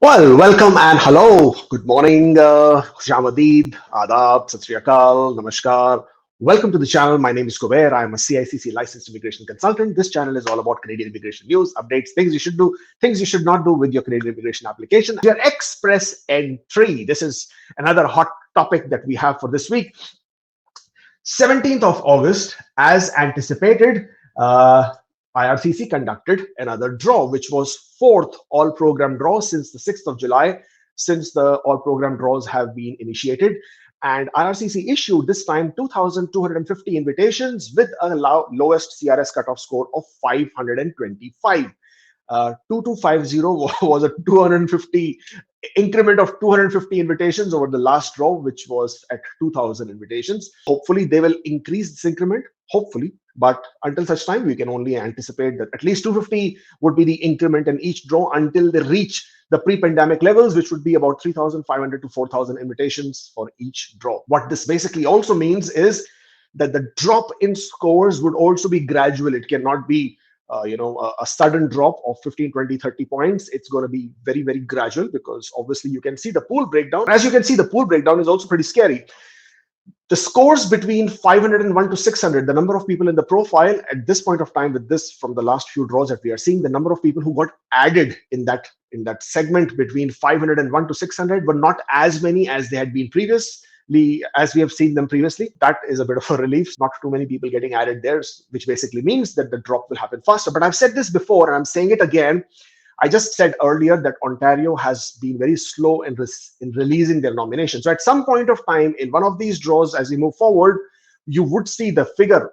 Well, welcome and hello. Good morning, Khushamadid, Adab, Sat Sri Akal, Namaskar. Welcome to the channel. My name is Kubeir. I'm a CICC licensed immigration consultant. This channel is all about Canadian immigration news, updates, things you should do, things you should not do with your Canadian immigration application. Your express entry. This is another hot topic that we have for this week. 17th of August, as anticipated, IRCC conducted another draw, which was fourth all program draw since the 6th of July, since the all program draws have been initiated. And IRCC issued this time 2,250 invitations with a lowest CRS cutoff score of 525. 2250 was a 250 increment of 250 invitations over the last draw, which was at 2,000 invitations. Hopefully, they will increase this increment, hopefully. But until such time, we can only anticipate that at least 250 would be the increment in each draw until they reach the pre-pandemic levels, which would be about 3,500 to 4,000 invitations for each draw. What this basically also means is that the drop in scores would also be gradual. It cannot be a sudden drop of 15, 20, 30 points. It's going to be very, very gradual because obviously you can see the pool breakdown. As you can see, the pool breakdown is also pretty scary. The scores between 501 to 600, the number of people in the profile at this point of time with this from the last few draws that we are seeing, the number of people who got added in that segment between 501 to 600 were not as many as they had been previously, as we have seen them previously. That is a bit of a relief. Not too many people getting added there, which basically means that the drop will happen faster. But I've said this before and I'm saying it again. I just said earlier that Ontario has been very slow in releasing their nominations. So at some point of time in one of these draws, as we move forward, you would see the figure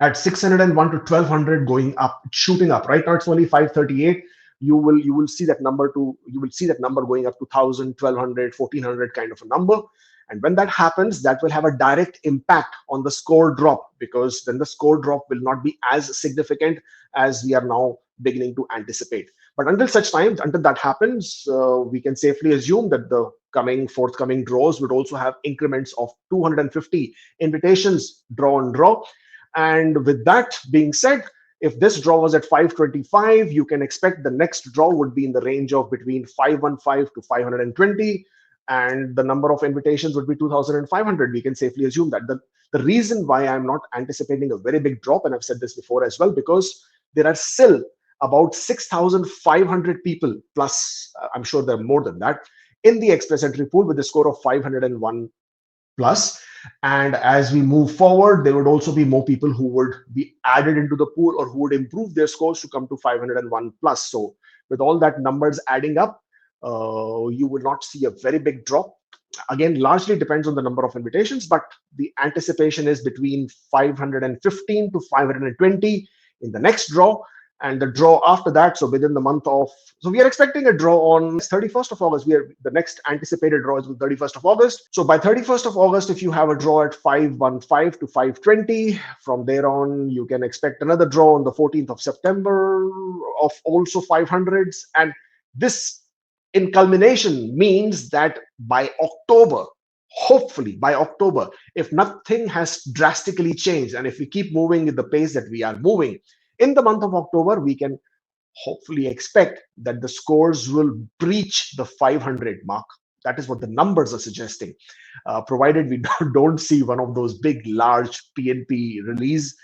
at 601 to 1,200 going up, shooting up. Right now it's only 538. You will see that number going up to 1,000, 1,200, 1,400 kind of a number. And when that happens, that will have a direct impact on the score drop, because then the score drop will not be as significant as we are now beginning to anticipate. But until such time, until that happens, we can safely assume that the forthcoming draws would also have increments of 250 invitations draw and draw. And with that being said, if this draw was at 525, you can expect the next draw would be in the range of between 515 to 520. And the number of invitations would be 2,500. We can safely assume that. The reason why I'm not anticipating a very big drop, and I've said this before as well, because there are still about 6,500 people, plus I'm sure there are more than that, in the express entry pool with a score of 501 plus. And as we move forward, there would also be more people who would be added into the pool or who would improve their scores to come to 501 plus. So with all that numbers adding up, you will not see a very big drop. Again, largely depends on the number of invitations, but the anticipation is between 515 to 520 in the next draw. And the draw after that, so within the month of, so we are expecting a draw on 31st of August. The next anticipated draw is on 31st of August. So by 31st of August, if you have a draw at 515 to 520, from there on, you can expect another draw on the 14th of September of also 500s. And this in culmination means that by October, hopefully by October, if nothing has drastically changed, and if we keep moving at the pace that we are moving, in the month of October, we can hopefully expect that the scores will breach the 500 mark. That is what the numbers are suggesting, provided we don't see one of those big, large PNP release,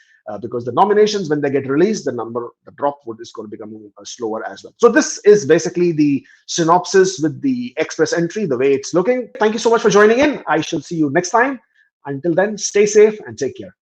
because the nominations, when they get released, the drop is going to become slower as well. So this is basically the synopsis with the express entry, the way it's looking. Thank you so much for joining in. I shall see you next time. Until then, stay safe and take care.